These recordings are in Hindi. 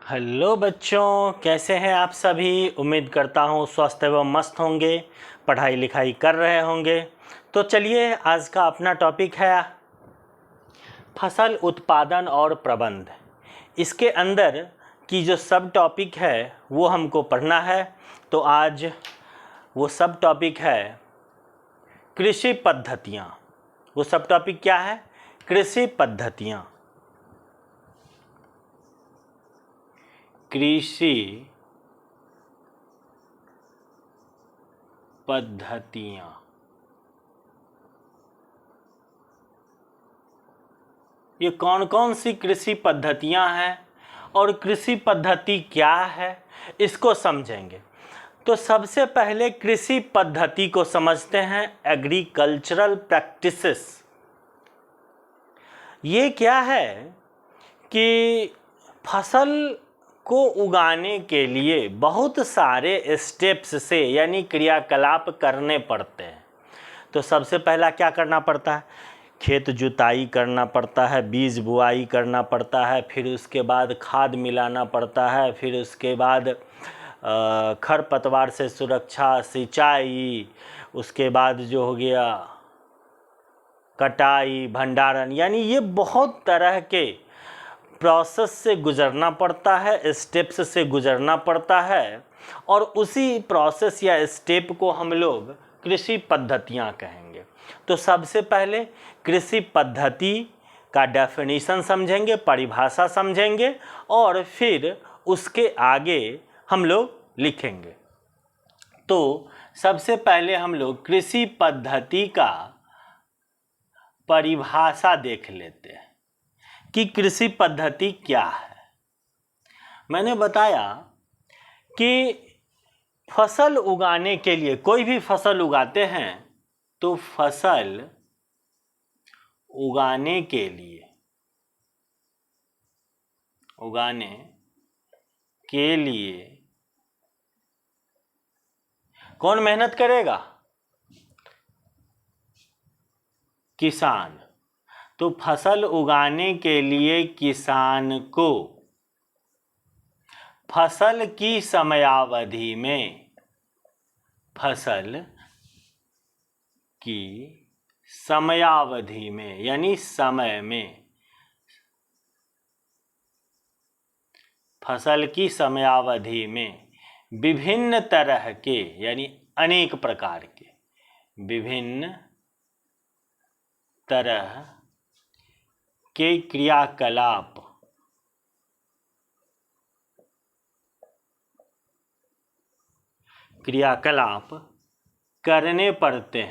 हेलो बच्चों, कैसे हैं आप सभी। उम्मीद करता हूँ स्वस्थ एवं मस्त होंगे, पढ़ाई लिखाई कर रहे होंगे। तो चलिए, आज का अपना टॉपिक है फसल उत्पादन और प्रबंध। इसके अंदर की जो सब टॉपिक है वो हमको पढ़ना है। तो आज वो सब टॉपिक है कृषि पद्धतियाँ। वो सब टॉपिक क्या है? कृषि पद्धतियाँ। कृषि पद्धतियाँ। ये कौन कौन सी कृषि पद्धतियाँ हैं और कृषि पद्धति क्या है, इसको समझेंगे। तो सबसे पहले कृषि पद्धति को समझते हैं, एग्रीकल्चरल प्रैक्टिसेस। ये क्या है कि फसल को उगाने के लिए बहुत सारे स्टेप्स से यानी क्रियाकलाप करने पड़ते हैं। तो सबसे पहला क्या करना पड़ता है? खेत जुताई करना पड़ता है, बीज बुआई करना पड़ता है, फिर उसके बाद खाद मिलाना पड़ता है, फिर उसके बाद खरपतवार से सुरक्षा, सिंचाई, उसके बाद जो हो गया कटाई, भंडारण, यानी ये बहुत तरह के प्रोसेस से गुजरना पड़ता है, स्टेप्स से गुजरना पड़ता है। और उसी प्रोसेस या स्टेप को हम लोग कृषि पद्धतियाँ कहेंगे। तो सबसे पहले कृषि पद्धति का डेफिनेशन समझेंगे, परिभाषा समझेंगे, और फिर उसके आगे हम लोग लिखेंगे। तो सबसे पहले हम लोग कृषि पद्धति का परिभाषा देख लेते हैं कि कृषि पद्धति क्या है। मैंने बताया कि फसल उगाने के लिए, कोई भी फसल उगाते हैं तो फसल उगाने के लिए कौन मेहनत करेगा? किसान। तो फसल उगाने के लिए किसान को फसल की समयावधि में यानी समय में, फसल की समयावधि में विभिन्न तरह के यानी अनेक प्रकार के, विभिन्न तरह के क्रियाकलाप करने पड़ते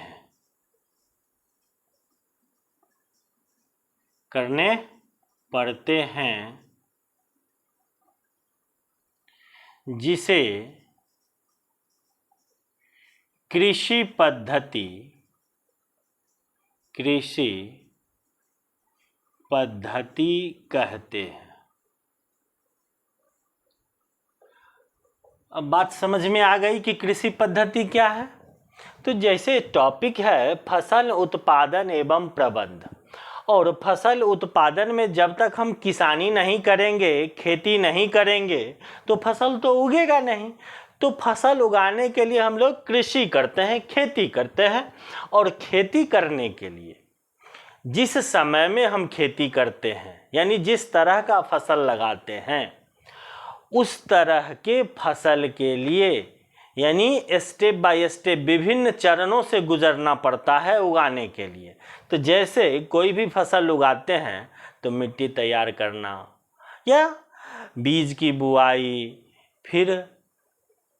हैं, जिसे कृषि पद्धति कहते हैं। अब बात समझ में आ गई कि कृषि पद्धति क्या है। तो जैसे टॉपिक है फसल उत्पादन एवं प्रबंध, और फसल उत्पादन में जब तक हम किसानी नहीं करेंगे, खेती नहीं करेंगे, तो फसल तो उगेगा नहीं। तो फसल उगाने के लिए हम लोग कृषि करते हैं, खेती करते हैं। और खेती करने के लिए जिस समय में हम खेती करते हैं, यानी जिस तरह का फसल लगाते हैं, उस तरह के फसल के लिए यानी स्टेप बाय स्टेप विभिन्न चरणों से गुजरना पड़ता है उगाने के लिए। तो जैसे कोई भी फसल उगाते हैं तो मिट्टी तैयार करना, या बीज की बुआई, फिर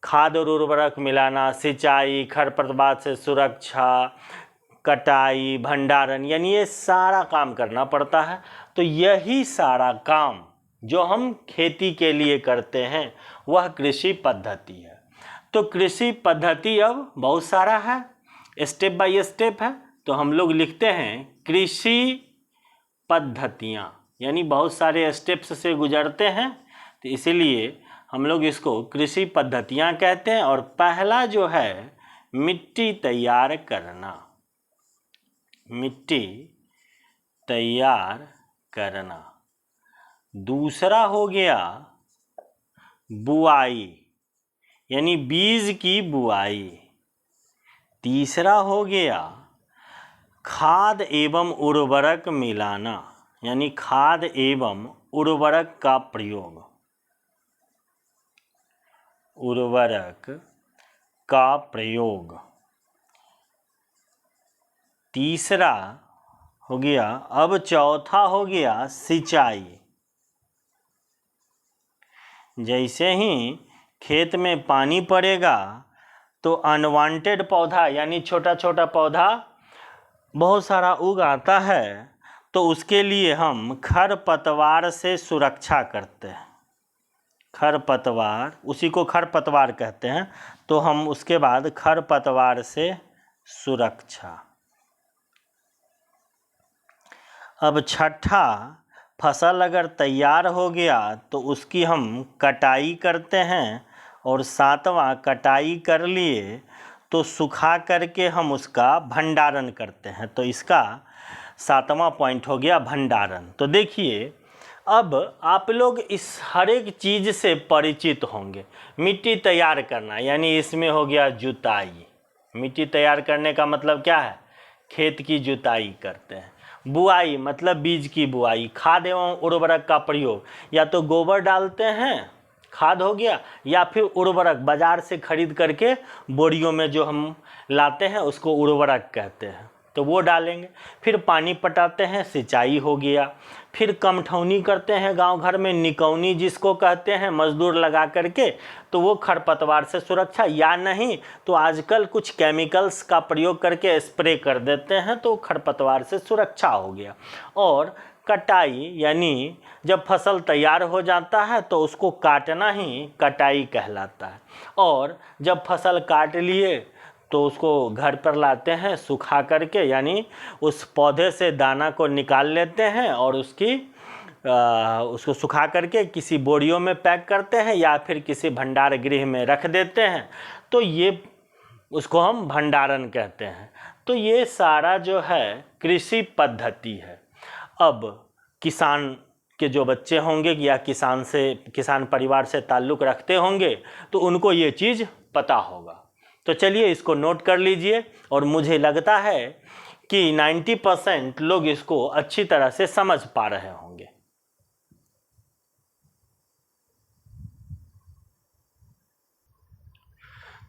खाद और उर्वरक मिलाना, सिंचाई, खरपतवार से सुरक्षा, कटाई, भंडारण, यानी ये सारा काम करना पड़ता है। तो यही सारा काम जो हम खेती के लिए करते हैं वह कृषि पद्धति है। तो कृषि पद्धति अब बहुत सारा है, स्टेप बाय स्टेप है। तो हम लोग लिखते हैं कृषि पद्धतियाँ, यानी बहुत सारे स्टेप्स से गुजरते हैं, तो इसीलिए हम लोग इसको कृषि पद्धतियाँ कहते हैं। और पहला जो है मिट्टी तैयार करना, दूसरा हो गया बुआई यानी बीज की बुआई। तीसरा हो गया खाद एवं उर्वरक मिलाना यानी खाद एवं उर्वरक का प्रयोग, उर्वरक का प्रयोग। तीसरा हो गया, अब चौथा हो गया सिंचाई। जैसे ही खेत में पानी पड़ेगा तो अनवांटेड पौधा यानी छोटा छोटा पौधा बहुत सारा उग आता है, तो उसके लिए हम खरपतवार से सुरक्षा करते हैं। खरपतवार, उसी को खरपतवार कहते हैं, तो हम उसके बाद खरपतवार से सुरक्षा। अब छठा, फसल अगर तैयार हो गया तो उसकी हम कटाई करते हैं, और सातवां कटाई कर लिए तो सुखा करके हम उसका भंडारण करते हैं। तो इसका सातवां पॉइंट हो गया भंडारण। तो देखिए, अब आप लोग इस हर एक चीज़ से परिचित होंगे। मिट्टी तैयार करना यानी इसमें हो गया जुताई। मिट्टी तैयार करने का मतलब क्या है? खेत की जुताई करते हैं। बुआई मतलब बीज की बुआई। खाद एवं उर्वरक का प्रयोग, या तो गोबर डालते हैं, खाद हो गया, या फिर उर्वरक बाजार से खरीद करके बोरियों में जो हम लाते हैं उसको उर्वरक कहते हैं, तो वो डालेंगे। फिर पानी पटाते हैं, सिंचाई हो गया। फिर कमठौनी करते हैं गांव घर में, निकौनी जिसको कहते हैं, मजदूर लगा करके, तो वो खरपतवार से सुरक्षा। या नहीं तो आजकल कुछ केमिकल्स का प्रयोग करके स्प्रे कर देते हैं, तो खरपतवार से सुरक्षा हो गया। और कटाई यानी जब फसल तैयार हो जाता है तो उसको काटना ही कटाई कहलाता है। और जब फसल काट लिए तो उसको घर पर लाते हैं सुखा करके, यानी उस पौधे से दाना को निकाल लेते हैं और उसको सुखा करके किसी बोरियों में पैक करते हैं या फिर किसी भंडार गृह में रख देते हैं। तो ये उसको हम भंडारण कहते हैं। तो ये सारा जो है कृषि पद्धति है। अब किसान के जो बच्चे होंगे या किसान परिवार से ताल्लुक़ रखते होंगे तो उनको ये चीज़ पता होगा। तो चलिए इसको नोट कर लीजिए, और मुझे लगता है कि 90% लोग इसको अच्छी तरह से समझ पा रहे होंगे।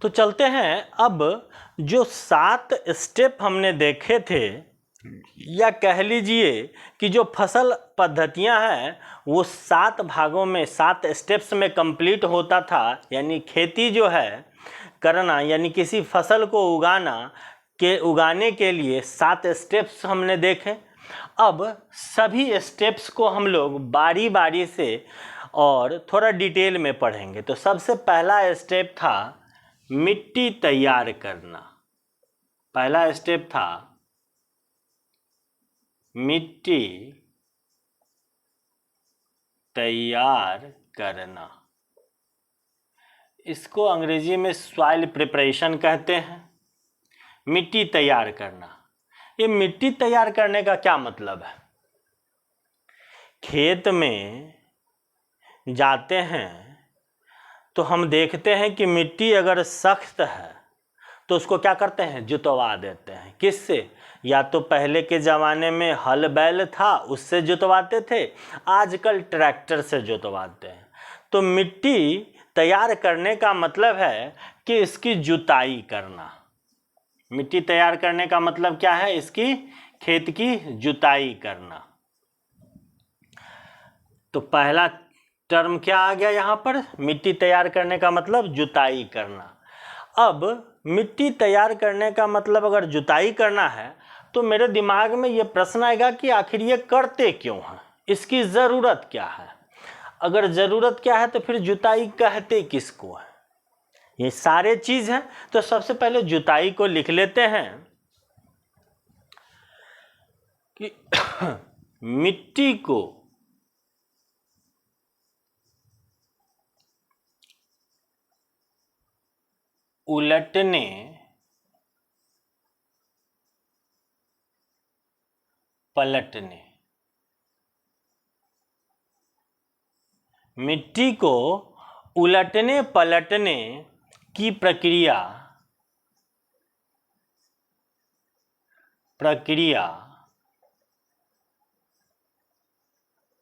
तो चलते हैं, अब जो 7 स्टेप हमने देखे थे, या कह लीजिए कि जो फसल पद्धतियां हैं वो 7 भागों में 7 स्टेप्स में कंप्लीट होता था। यानी खेती जो है करना, यानी किसी फसल को उगाने के लिए 7 स्टेप्स हमने देखे। अब सभी स्टेप्स को हम लोग बारी बारी से और थोड़ा डिटेल में पढ़ेंगे। तो सबसे पहला स्टेप था मिट्टी तैयार करना। पहला स्टेप था मिट्टी तैयार करना। इसको अंग्रेजी में सॉइल प्रिपरेशन कहते हैं। मिट्टी तैयार करना। ये मिट्टी तैयार करने का क्या मतलब है? खेत में जाते हैं तो हम देखते हैं कि मिट्टी अगर सख्त है तो उसको क्या करते हैं? जुतवा देते हैं। किससे? या तो पहले के ज़माने में हल बैल था, उससे जुतवाते थे, आजकल ट्रैक्टर से जुतवाते हैं। तो मिट्टी तैयार करने का मतलब है कि इसकी जुताई करना। मिट्टी तैयार करने का मतलब क्या है? इसकी खेत की जुताई करना। तो पहला टर्म क्या आ गया यहाँ पर? मिट्टी तैयार करने का मतलब जुताई करना। अब मिट्टी तैयार करने का मतलब अगर जुताई करना है तो मेरे दिमाग में ये प्रश्न आएगा कि आखिर ये करते क्यों हैं? इसकी ज़रूरत क्या है? अगर ज़रूरत क्या है तो फिर जुताई कहते किसको है? ये सारे चीज़ हैं। तो सबसे पहले जुताई को लिख लेते हैं कि मिट्टी को उलटने पलटने। मिट्टी को उलटने पलटने की प्रक्रिया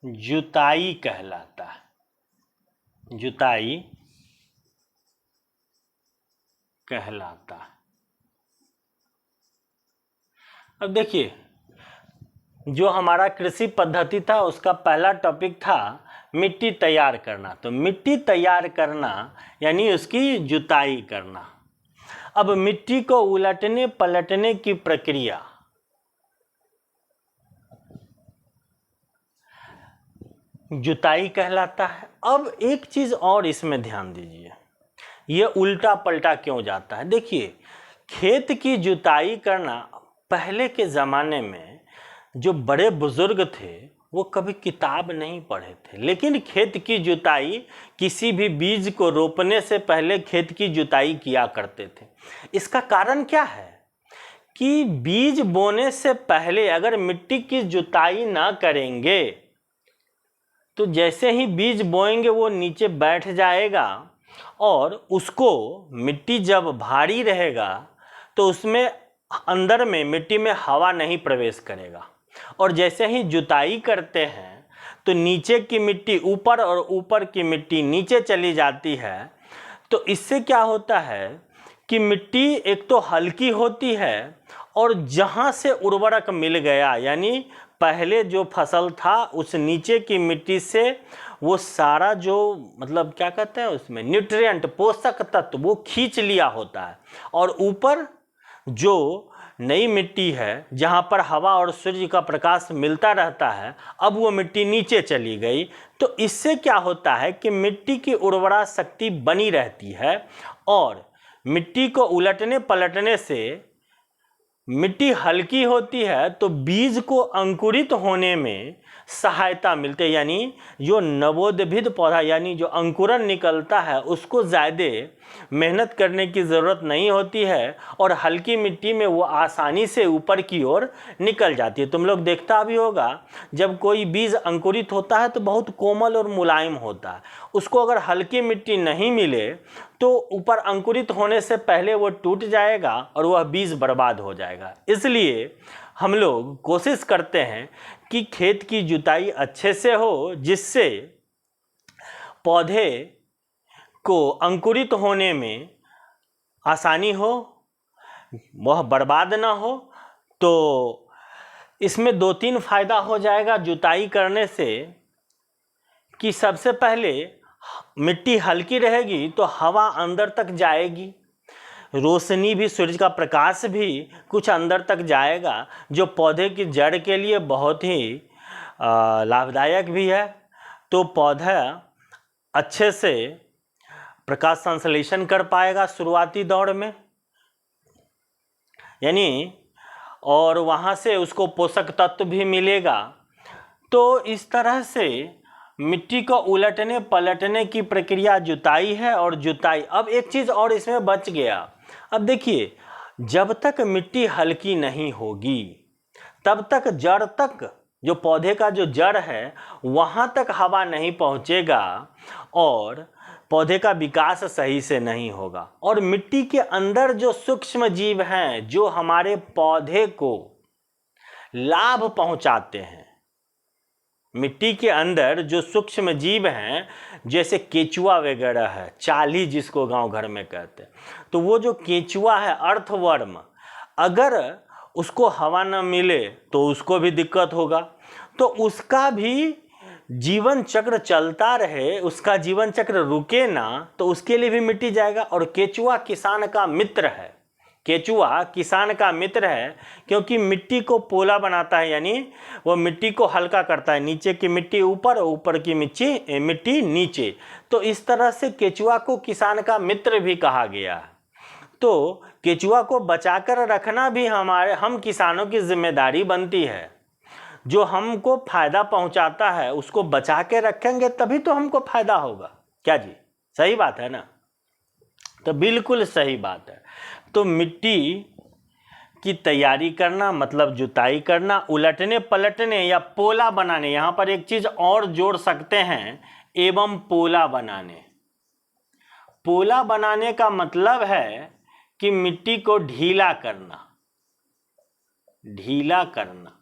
जुताई कहलाता है। जुताई कहलाता है। अब देखिए, जो हमारा कृषि पद्धति था उसका पहला टॉपिक था मिट्टी तैयार करना। तो मिट्टी तैयार करना यानी उसकी जुताई करना। अब मिट्टी को उलटने पलटने की प्रक्रिया जुताई कहलाता है। अब एक चीज और इसमें ध्यान दीजिए, ये उल्टा पलटा क्यों जाता है। देखिए, खेत की जुताई करना, पहले के ज़माने में जो बड़े बुजुर्ग थे वो कभी किताब नहीं पढ़े थे, लेकिन खेत की जुताई, किसी भी बीज को रोपने से पहले खेत की जुताई किया करते थे। इसका कारण क्या है कि बीज बोने से पहले अगर मिट्टी की जुताई ना करेंगे तो जैसे ही बीज बोएंगे वो नीचे बैठ जाएगा और उसको, मिट्टी जब भारी रहेगा तो उसमें अंदर में मिट्टी में हवा नहीं प्रवेश करेगा। और जैसे ही जुताई करते हैं तो नीचे की मिट्टी ऊपर और ऊपर की मिट्टी नीचे चली जाती है। तो इससे क्या होता है कि मिट्टी एक तो हल्की होती है और जहाँ से उर्वरक मिल गया, यानी पहले जो फसल था उस नीचे की मिट्टी से वो सारा जो, मतलब क्या कहते हैं उसमें, न्यूट्रिएंट, पोषक तत्व वो खींच लिया होता है। और ऊपर जो नई मिट्टी है जहाँ पर हवा और सूर्य का प्रकाश मिलता रहता है, अब वो मिट्टी नीचे चली गई। तो इससे क्या होता है कि मिट्टी की उर्वरा शक्ति बनी रहती है और मिट्टी को उलटने पलटने से मिट्टी हल्की होती है तो बीज को अंकुरित होने में सहायता मिलती है। यानी जो नवोद्भिद पौधा, यानी जो अंकुरन निकलता है, उसको ज़्यादा मेहनत करने की ज़रूरत नहीं होती है और हल्की मिट्टी में वो आसानी से ऊपर की ओर निकल जाती है। तुम लोग देखता भी होगा, जब कोई बीज अंकुरित होता है तो बहुत कोमल और मुलायम होता है। उसको अगर हल्की मिट्टी नहीं मिले तो ऊपर अंकुरित होने से पहले वो टूट जाएगा और वह बीज बर्बाद हो जाएगा। इसलिए हम लोग कोशिश करते हैं कि खेत की जुताई अच्छे से हो, जिससे पौधे को अंकुरित होने में आसानी हो, वह बर्बाद ना हो। तो इसमें दो तीन फायदा हो जाएगा जुताई करने से कि सबसे पहले मिट्टी हल्की रहेगी तो हवा अंदर तक जाएगी, रोशनी भी, सूरज का प्रकाश भी कुछ अंदर तक जाएगा, जो पौधे की जड़ के लिए बहुत ही लाभदायक भी है। तो पौधा अच्छे से प्रकाश संश्लेषण कर पाएगा शुरुआती दौर में, यानी, और वहाँ से उसको पोषक तत्व भी मिलेगा। तो इस तरह से मिट्टी को उलटने पलटने की प्रक्रिया जुताई है। और जुताई, अब एक चीज़ और इसमें बच गया। अब देखिए, जब तक मिट्टी हल्की नहीं होगी तब तक जड़ तक, जो पौधे का जो जड़ है वहाँ तक हवा नहीं पहुँचेगा और पौधे का विकास सही से नहीं होगा। और मिट्टी के अंदर जो सूक्ष्म जीव हैं जो हमारे पौधे को लाभ पहुँचाते हैं, मिट्टी के अंदर जो सूक्ष्म जीव हैं, जैसे केचुआ वगैरह है, चाली जिसको गांव घर में कहते हैं, तो वो जो केचुआ है, अर्थवर्म, अगर उसको हवा न मिले तो उसको भी दिक्कत होगा। तो उसका भी जीवन चक्र चलता रहे, उसका जीवन चक्र रुके ना, तो उसके लिए भी मिट्टी जाएगा। और केचुआ किसान का मित्र है, केचुआ किसान का मित्र है, क्योंकि मिट्टी को पोला बनाता है, यानी वो मिट्टी को हल्का करता है, नीचे की मिट्टी ऊपर, ऊपर की मिट्टी नीचे। तो इस तरह से केचुआ को किसान का मित्र भी कहा गया है। तो केचुआ को बचाकर रखना भी हम किसानों की जिम्मेदारी बनती है। जो हमको फायदा पहुंचाता है उसको बचा के रखेंगे तभी तो हमको फायदा होगा। क्या जी, सही बात है ना? तो बिल्कुल सही बात है। तो मिट्टी की तैयारी करना मतलब जुताई करना, उलटने पलटने या पोला बनाने, यहाँ पर एक चीज़ और जोड़ सकते हैं, एवं पोला बनाने। पोला बनाने का मतलब है कि मिट्टी को ढीला करना, ढीला करना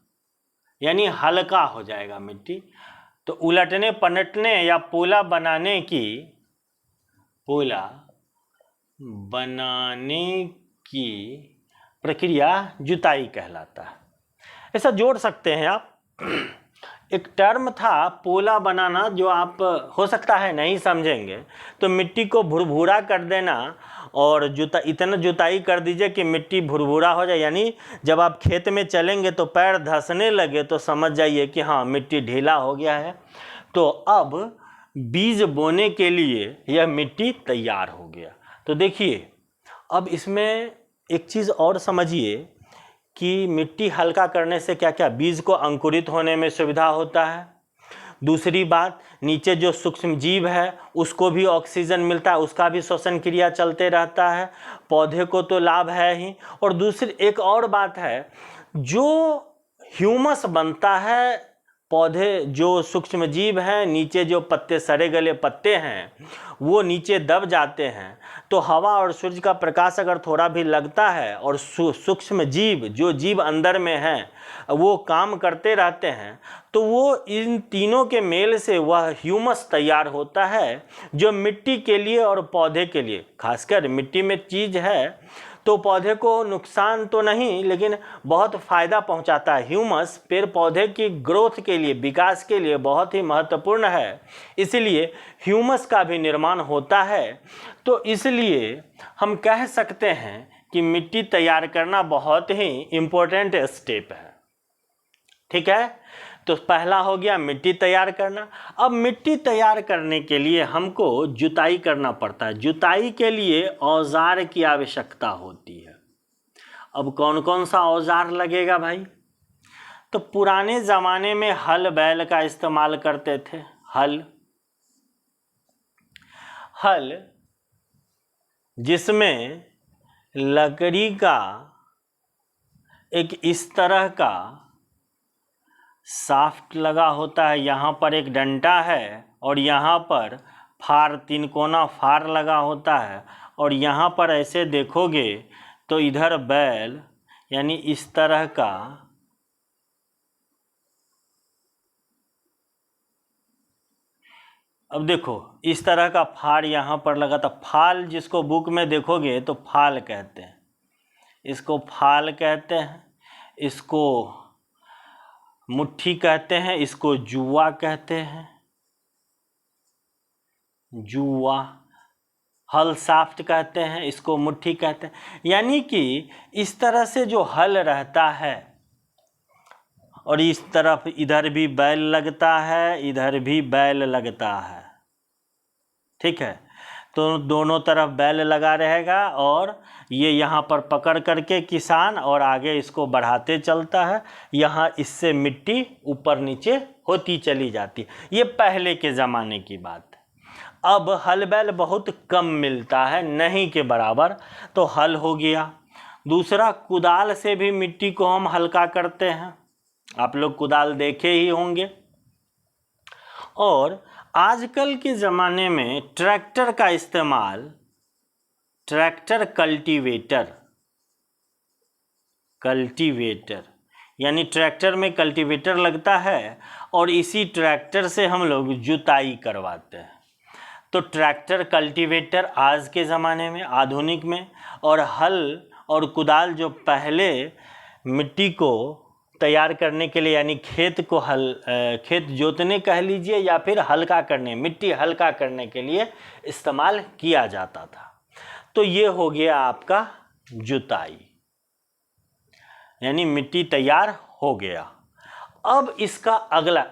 यानी हल्का हो जाएगा मिट्टी। तो उलटने पलटने या पोला बनाने की, पोला बनाने की प्रक्रिया जुताई कहलाता है। ऐसा जोड़ सकते हैं आप। एक टर्म था पोला बनाना, जो आप हो सकता है नहीं समझेंगे, तो मिट्टी को भुरभुरा कर देना और इतना जुताई कर दीजिए कि मिट्टी भुरभुरा हो जाए, यानी जब आप खेत में चलेंगे तो पैर धंसने लगे तो समझ जाइए कि हाँ मिट्टी ढीला हो गया है। तो अब बीज बोने के लिए यह मिट्टी तैयार हो गया। तो देखिए अब इसमें एक चीज़ और समझिए कि मिट्टी हल्का करने से क्या क्या, बीज को अंकुरित होने में सुविधा होता है। दूसरी बात, नीचे जो सूक्ष्म जीव है उसको भी ऑक्सीजन मिलता है, उसका भी श्वसन क्रिया चलते रहता है, पौधे को तो लाभ है ही। और दूसरी एक और बात है, जो ह्यूमस बनता है, पौधे जो सूक्ष्म जीव हैं, नीचे जो पत्ते, सड़े गले पत्ते हैं वो नीचे दब जाते हैं, तो हवा और सूर्य का प्रकाश अगर थोड़ा भी लगता है और सूक्ष्म जीव, जो जीव अंदर में हैं, वो काम करते रहते हैं, तो वो इन तीनों के मेल से वह ह्यूमस तैयार होता है, जो मिट्टी के लिए और पौधे के लिए, खासकर मिट्टी में चीज़ है तो पौधे को नुकसान तो नहीं लेकिन बहुत फ़ायदा पहुंचाता है। ह्यूमस पेड़ पौधे की ग्रोथ के लिए, विकास के लिए बहुत ही महत्वपूर्ण है, इसलिए ह्यूमस का भी निर्माण होता है। तो इसलिए हम कह सकते हैं कि मिट्टी तैयार करना बहुत ही इम्पोर्टेंट स्टेप है। ठीक है, तो पहला हो गया मिट्टी तैयार करना। अब मिट्टी तैयार करने के लिए हमको जुताई करना पड़ता है। जुताई के लिए औजार की आवश्यकता होती है। अब कौन कौन सा औजार लगेगा भाई? तो पुराने ज़माने में हल बैल का इस्तेमाल करते थे। हल जिसमें लकड़ी का एक इस तरह का शाफ्ट लगा होता है, यहाँ पर एक डंडा है और यहाँ पर फार, तीन कोना फार लगा होता है, और यहाँ पर ऐसे देखोगे तो इधर बैल यानी इस तरह का अब देखो इस तरह का फार यहाँ पर लगा था। फाल जिसको बुक में देखोगे तो फाल कहते हैं, इसको फाल कहते हैं, इसको मुट्ठी कहते हैं, इसको जुआ कहते हैं, जुआ। हल शाफ्ट कहते हैं, इसको मुट्ठी कहते हैं। यानी कि इस तरह से जो हल रहता है और इस तरफ इधर भी बैल लगता है, इधर भी बैल लगता है। ठीक है, तो दोनों तरफ बैल लगा रहेगा और ये यहाँ पर पकड़ करके किसान और आगे इसको बढ़ाते चलता है। यहाँ इससे मिट्टी ऊपर नीचे होती चली जाती है। ये पहले के ज़माने की बात है। अब हल बैल बहुत कम मिलता है, नहीं के बराबर, तो हल हो गया। दूसरा, कुदाल से भी मिट्टी को हम हल्का करते हैं। आप लोग कुदाल देखे ही होंगे। और आजकल के ज़माने में ट्रैक्टर का इस्तेमाल, ट्रैक्टर कल्टीवेटर यानी ट्रैक्टर में कल्टीवेटर लगता है और इसी ट्रैक्टर से हम लोग जुताई करवाते हैं। तो ट्रैक्टर कल्टीवेटर आज के ज़माने में, आधुनिक में, और हल और कुदाल जो पहले मिट्टी को तैयार करने के लिए यानी खेत को खेत जोतने कह लीजिए या फिर हल्का करने, मिट्टी हल्का करने के लिए इस्तेमाल किया जाता था। तो ये हो गया आपका जुताई, यानी मिट्टी तैयार हो गया। अब इसका अगला,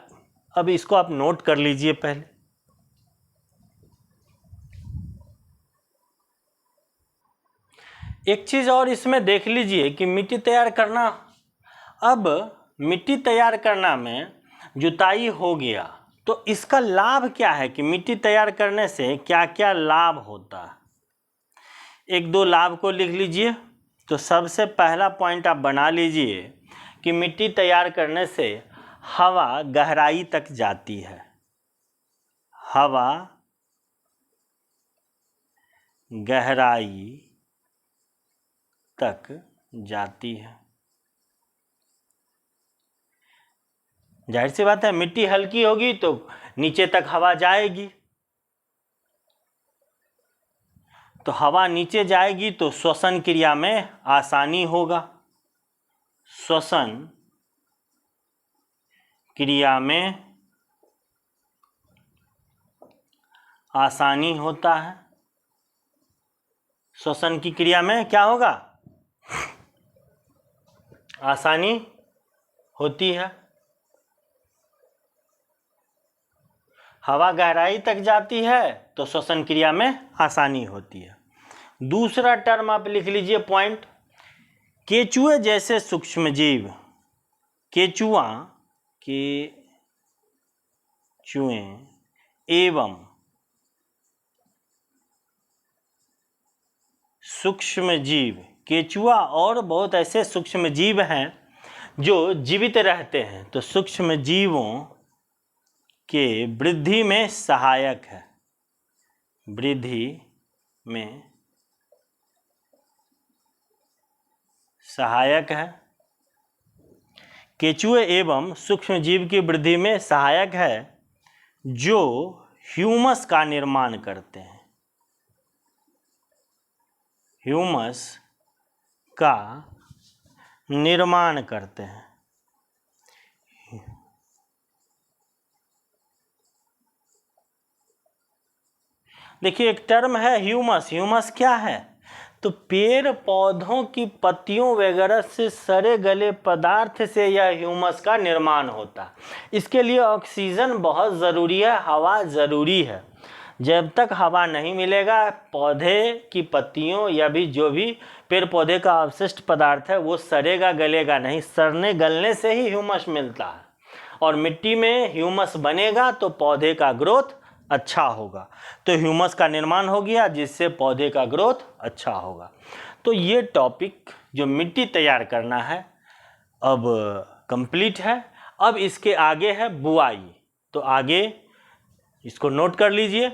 अब इसको आप नोट कर लीजिए पहले। एक चीज़ और इसमें देख लीजिए कि मिट्टी तैयार करना, अब मिट्टी तैयार करना में जुताई हो गया, तो इसका लाभ क्या है कि मिट्टी तैयार करने से क्या क्या लाभ होता है। एक दो लाभ को लिख लीजिए। तो सबसे पहला पॉइंट आप बना लीजिए कि मिट्टी तैयार करने से हवा गहराई तक जाती है। हवा गहराई तक जाती है। जाहिर सी बात है, मिट्टी हल्की होगी तो नीचे तक हवा जाएगी, तो हवा नीचे जाएगी तो श्वसन क्रिया में आसानी होगा। श्वसन क्रिया में आसानी होता है। श्वसन की क्रिया में क्या होगा? आसानी होती है। हवा गहराई तक जाती है तो श्वसन क्रिया में आसानी होती है। दूसरा टर्म आप लिख लीजिए पॉइंट, केचुए जैसे सूक्ष्मजीव, केचुआ के चुए एवं सूक्ष्मजीव, केचुआ और बहुत ऐसे सूक्ष्मजीव हैं जो जीवित रहते हैं, तो सूक्ष्मजीवों के वृद्धि में सहायक है, वृद्धि में सहायक है। केचुए एवं सूक्ष्मजीव की वृद्धि में सहायक है जो ह्यूमस का निर्माण करते हैं, ह्यूमस का निर्माण करते हैं। देखिए एक टर्म है ह्यूमस, ह्यूमस क्या है? तो पेड़ पौधों की पत्तियों वगैरह से सड़े गले पदार्थ से यह ह्यूमस का निर्माण होता है। इसके लिए ऑक्सीजन बहुत ज़रूरी है, हवा ज़रूरी है। जब तक हवा नहीं मिलेगा, पौधे की पत्तियों या भी जो भी पेड़ पौधे का अवशिष्ट पदार्थ है वो सड़ेगा गलेगा नहीं, सड़ने गलने से ही ह्यूमस मिलता है। और मिट्टी में ह्यूमस बनेगा तो पौधे का ग्रोथ अच्छा होगा, तो ह्यूमस का निर्माण हो गया जिससे पौधे का ग्रोथ अच्छा होगा। तो ये टॉपिक जो मिट्टी तैयार करना है अब कंप्लीट है। अब इसके आगे है बुआई, तो आगे इसको नोट कर लीजिए।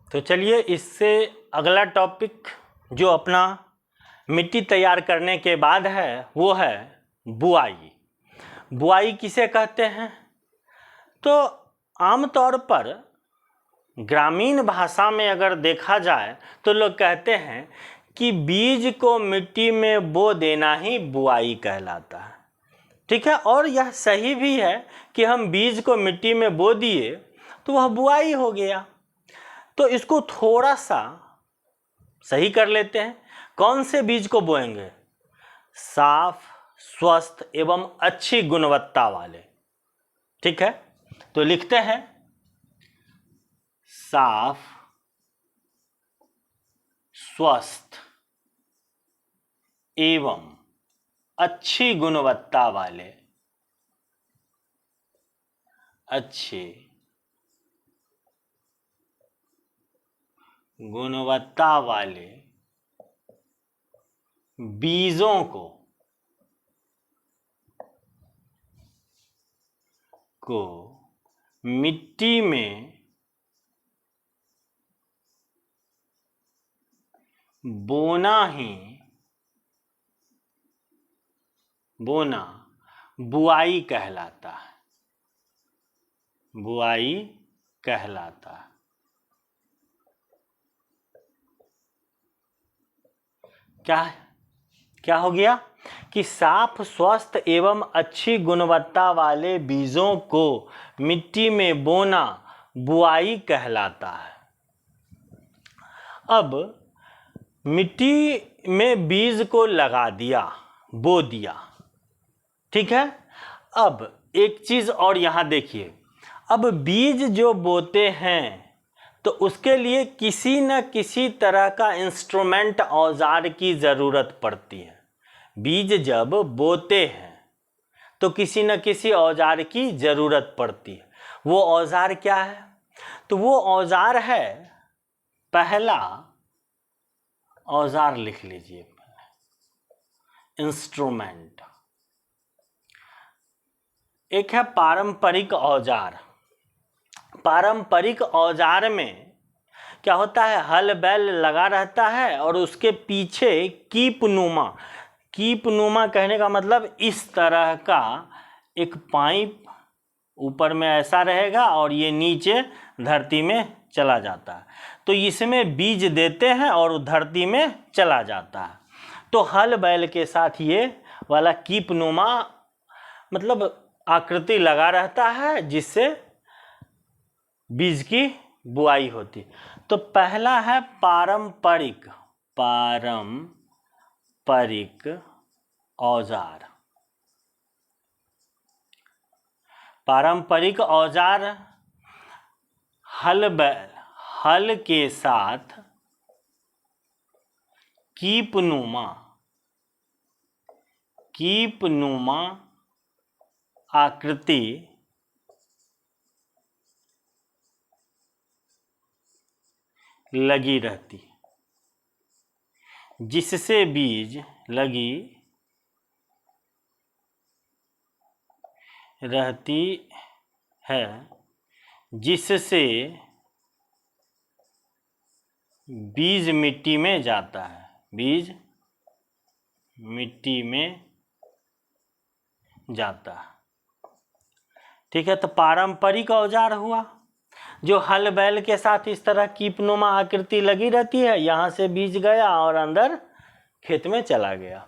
तो चलिए इससे अगला टॉपिक जो अपना मिट्टी तैयार करने के बाद है वो है बुआई। बुआई किसे कहते हैं? तो आमतौर पर ग्रामीण भाषा में अगर देखा जाए तो लोग कहते हैं कि बीज को मिट्टी में बो देना ही बुआई कहलाता है। ठीक है, और यह सही भी है कि हम बीज को मिट्टी में बो दिए तो वह बुआई हो गया। तो इसको थोड़ा सा सही कर लेते हैं। कौन से बीज को बोएंगे? साफ, स्वस्थ एवं अच्छी गुणवत्ता वाले। ठीक है, तो लिखते हैं साफ, स्वस्थ एवं अच्छी गुणवत्ता वाले, अच्छी गुणवत्ता वाले बीजों को मिट्टी में बोना बुआई कहलाता है, बुआई कहलाता है। क्या हो गया कि साफ, स्वस्थ एवं अच्छी गुणवत्ता वाले बीजों को मिट्टी में बोना बुआई कहलाता है। अब मिट्टी में बीज को लगा दिया, बो दिया, ठीक है। अब एक चीज और यहां देखिए, अब बीज जो बोते हैं तो उसके लिए किसी न किसी तरह का इंस्ट्रूमेंट, औजार की ज़रूरत पड़ती है। बीज जब बोते हैं तो किसी न किसी औजार की ज़रूरत पड़ती है। वो औजार क्या है? तो वो औजार है, पहला औजार लिख लीजिए, इंस्ट्रूमेंट। एक है पारंपरिक औजार, पारंपरिक औजार में क्या होता है, हल बैल लगा रहता है और उसके पीछे कीपनुमा कहने का मतलब इस तरह का एक पाइप ऊपर में ऐसा रहेगा और ये नीचे धरती में चला जाता है। तो इसमें बीज देते हैं और धरती में चला जाता है। तो हल बैल के साथ ये वाला कीपनुमा मतलब आकृति लगा रहता है जिससे बीज की बुआई होती। तो पहला है पारंपरिक औजार। पारंपरिक औजार हल के साथ कीपनुमा आकृति लगी रहती, जिससे बीज लगी रहती है, जिससे बीज मिट्टी में जाता है, बीज मिट्टी में जाता है। ठीक है, तो पारंपरिक औजार हुआ जो हल बैल के साथ इस तरह कीपनुमा आकृति लगी रहती है, यहाँ से बीज गया और अंदर खेत में चला गया।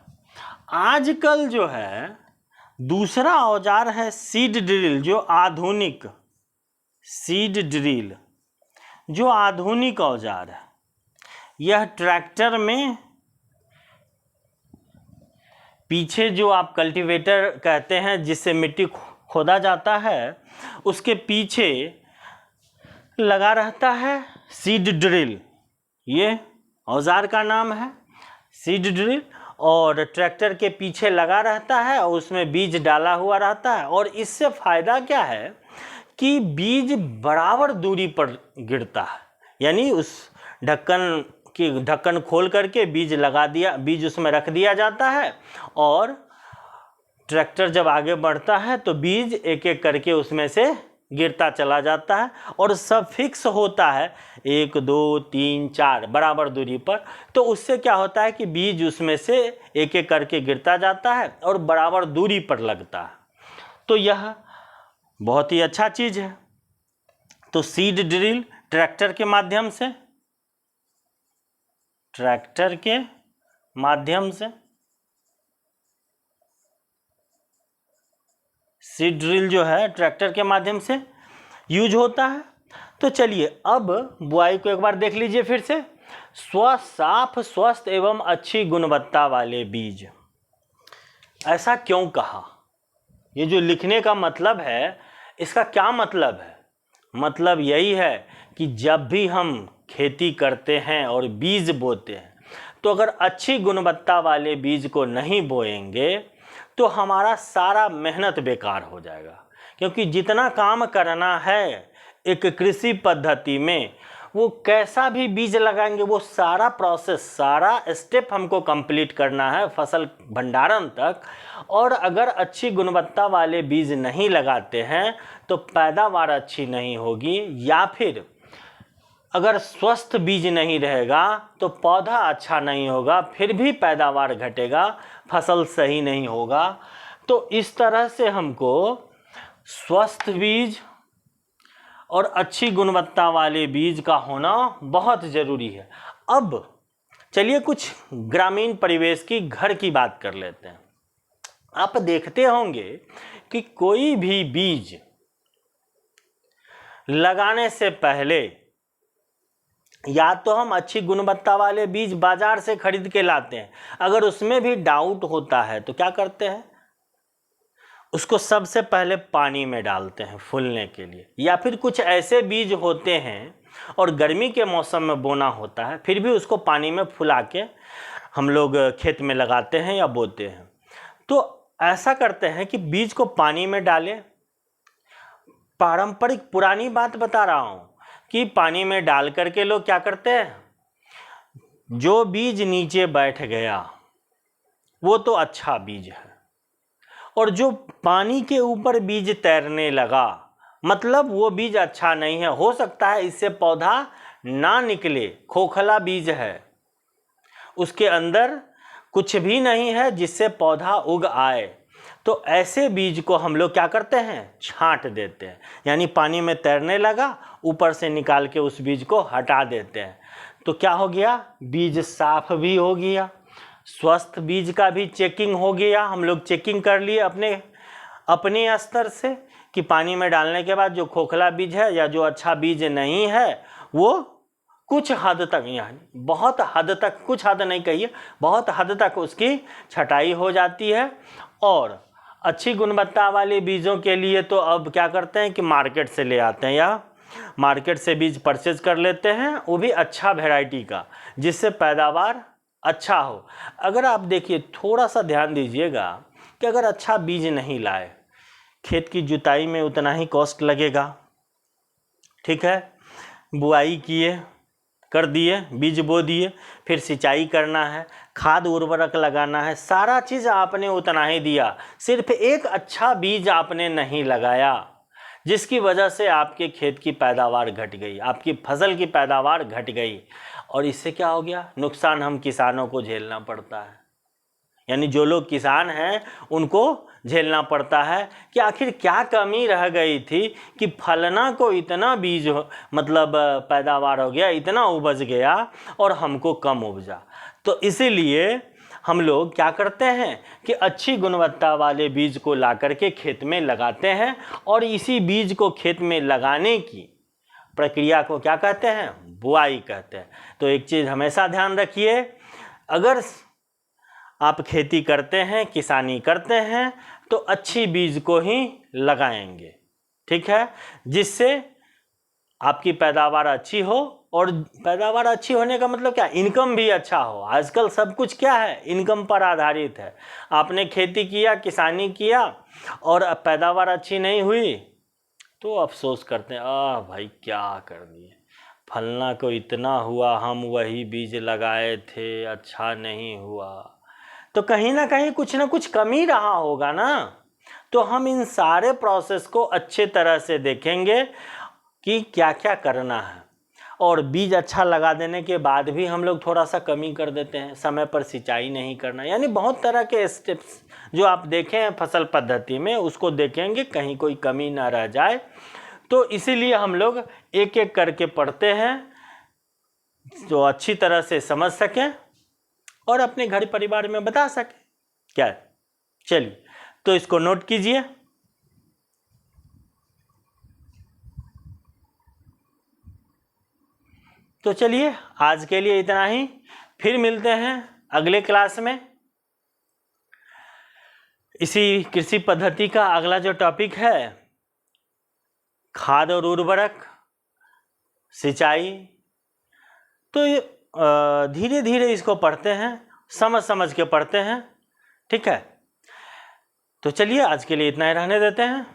आजकल जो है दूसरा औजार है सीड ड्रिल, जो आधुनिक औजार है। यह ट्रैक्टर में पीछे जो आप कल्टीवेटर कहते हैं जिससे मिट्टी खोदा जाता है, उसके पीछे लगा रहता है सीड ड्रिल। ये औजार का नाम है सीड ड्रिल, और ट्रैक्टर के पीछे लगा रहता है और उसमें बीज डाला हुआ रहता है। और इससे फ़ायदा क्या है कि बीज बराबर दूरी पर गिरता है, यानी उस ढक्कन खोल करके बीज उसमें रख दिया जाता है और ट्रैक्टर जब आगे बढ़ता है तो बीज एक एक करके उसमें से गिरता चला जाता है और सब फिक्स होता है 1 2 3 4 बराबर दूरी पर। तो उससे क्या होता है कि बीज उसमें से एक एक करके गिरता जाता है और बराबर दूरी पर लगता है। तो यह बहुत ही अच्छा चीज़ है। तो सीड ड्रिल ट्रैक्टर के माध्यम से सीड ड्रिल जो है ट्रैक्टर के माध्यम से यूज होता है। तो चलिए अब बुआई को एक बार देख लीजिए फिर से। साफ स्वस्थ एवं अच्छी गुणवत्ता वाले बीज, ऐसा क्यों कहा? ये जो लिखने का मतलब है, इसका क्या मतलब है? मतलब यही है कि जब भी हम खेती करते हैं और बीज बोते हैं, तो अगर अच्छी गुणवत्ता वाले बीज को नहीं बोएंगे तो हमारा सारा मेहनत बेकार हो जाएगा। क्योंकि जितना काम करना है एक कृषि पद्धति में, वो कैसा भी बीज लगाएंगे वो सारा प्रोसेस, सारा स्टेप हमको कंप्लीट करना है फसल भंडारण तक। और अगर अच्छी गुणवत्ता वाले बीज नहीं लगाते हैं तो पैदावार अच्छी नहीं होगी, या फिर अगर स्वस्थ बीज नहीं रहेगा तो पौधा अच्छा नहीं होगा, फिर भी पैदावार घटेगा, फसल सही नहीं होगा। तो इस तरह से हमको स्वस्थ बीज और अच्छी गुणवत्ता वाले बीज का होना बहुत ज़रूरी है। अब चलिए कुछ ग्रामीण परिवेश की घर की बात कर लेते हैं। आप देखते होंगे कि कोई भी बीज लगाने से पहले या तो हम अच्छी गुणवत्ता वाले बीज बाजार से खरीद के लाते हैं, अगर उसमें भी डाउट होता है तो क्या करते हैं, उसको सबसे पहले पानी में डालते हैं फूलने के लिए। या फिर कुछ ऐसे बीज होते हैं और गर्मी के मौसम में बोना होता है, फिर भी उसको पानी में फुला के हम लोग खेत में लगाते हैं या बोते हैं। तो ऐसा करते हैं कि बीज को पानी में डालें। पारंपरिक पुरानी बात बता रहा हूँ कि पानी में डाल करके लोग क्या करते हैं, जो बीज नीचे बैठ गया वो तो अच्छा बीज है, और जो पानी के ऊपर बीज तैरने लगा मतलब वो बीज अच्छा नहीं है, हो सकता है इससे पौधा ना निकले, खोखला बीज है, उसके अंदर कुछ भी नहीं है जिससे पौधा उग आए। तो ऐसे बीज को हम लोग क्या करते हैं, छांट देते हैं, यानी पानी में तैरने लगा, ऊपर से निकाल के उस बीज को हटा देते हैं। तो क्या हो गया, बीज साफ भी हो गया, स्वस्थ बीज का भी चेकिंग हो गया। हम लोग चेकिंग कर लिए अपने स्तर से कि पानी में डालने के बाद जो खोखला बीज है या जो अच्छा बीज नहीं है वो कुछ हद तक, यानी बहुत हद तक, कुछ हद नहीं कहिए, बहुत हद तक उसकी छटाई हो जाती है। और अच्छी गुणवत्ता वाले बीजों के लिए तो अब क्या करते हैं कि मार्केट से ले आते हैं या मार्केट से बीज परचेज कर लेते हैं, वो भी अच्छा वैरायटी का, जिससे पैदावार अच्छा हो। अगर आप देखिए, थोड़ा सा ध्यान दीजिएगा कि अगर अच्छा बीज नहीं लाए, खेत की जुताई में उतना ही कॉस्ट लगेगा, ठीक है, बुआई कर दिए, बीज बो दिए, फिर सिंचाई करना है, खाद उर्वरक लगाना है, सारा चीज़ आपने उतना ही दिया, सिर्फ एक अच्छा बीज आपने नहीं लगाया, जिसकी वजह से आपके खेत की पैदावार घट गई, आपकी फसल की पैदावार घट गई। और इससे क्या हो गया, नुकसान हम किसानों को झेलना पड़ता है, यानी जो लोग किसान हैं उनको झेलना पड़ता है कि आखिर क्या कमी रह गई थी कि फलना को इतना बीज मतलब पैदावार हो गया, इतना उपज गया और हमको कम उपजा। तो इसीलिए हम लोग क्या करते हैं कि अच्छी गुणवत्ता वाले बीज को ला करके खेत में लगाते हैं, और इसी बीज को खेत में लगाने की प्रक्रिया को क्या कहते हैं, बुआई कहते हैं। तो एक चीज़ हमेशा ध्यान रखिए, अगर आप खेती करते हैं, किसानी करते हैं, तो अच्छी बीज को ही लगाएंगे, ठीक है, जिससे आपकी पैदावार अच्छी हो। और पैदावार अच्छी होने का मतलब क्या, इनकम भी अच्छा हो। आजकल सब कुछ क्या है, इनकम पर आधारित है। आपने खेती किया, किसानी किया और अब पैदावार अच्छी नहीं हुई तो अफसोस करते हैं, भाई क्या कर दिए, फलना को इतना हुआ, हम वही बीज लगाए थे, अच्छा नहीं हुआ। तो कहीं ना कहीं कुछ ना कुछ कमी रहा होगा ना। तो हम इन सारे प्रोसेस को अच्छे तरह से देखेंगे कि क्या क्या करना है। और बीज अच्छा लगा देने के बाद भी हम लोग थोड़ा सा कमी कर देते हैं, समय पर सिंचाई नहीं करना, यानी बहुत तरह के स्टेप्स जो आप देखें हैं फसल पद्धति में, उसको देखेंगे कहीं कोई कमी ना रह जाए। तो इसीलिए हम लोग एक एक करके पढ़ते हैं, जो अच्छी तरह से समझ सकें और अपने घर परिवार में बता सकें। क्या, चलिए तो इसको नोट कीजिए। तो चलिए आज के लिए इतना ही, फिर मिलते हैं अगले क्लास में। इसी कृषि पद्धति का अगला जो टॉपिक है, खाद और उर्वरक, सिंचाई, तो धीरे धीरे इसको पढ़ते हैं, समझ समझ के पढ़ते हैं, ठीक है। तो चलिए आज के लिए इतना ही रहने देते हैं।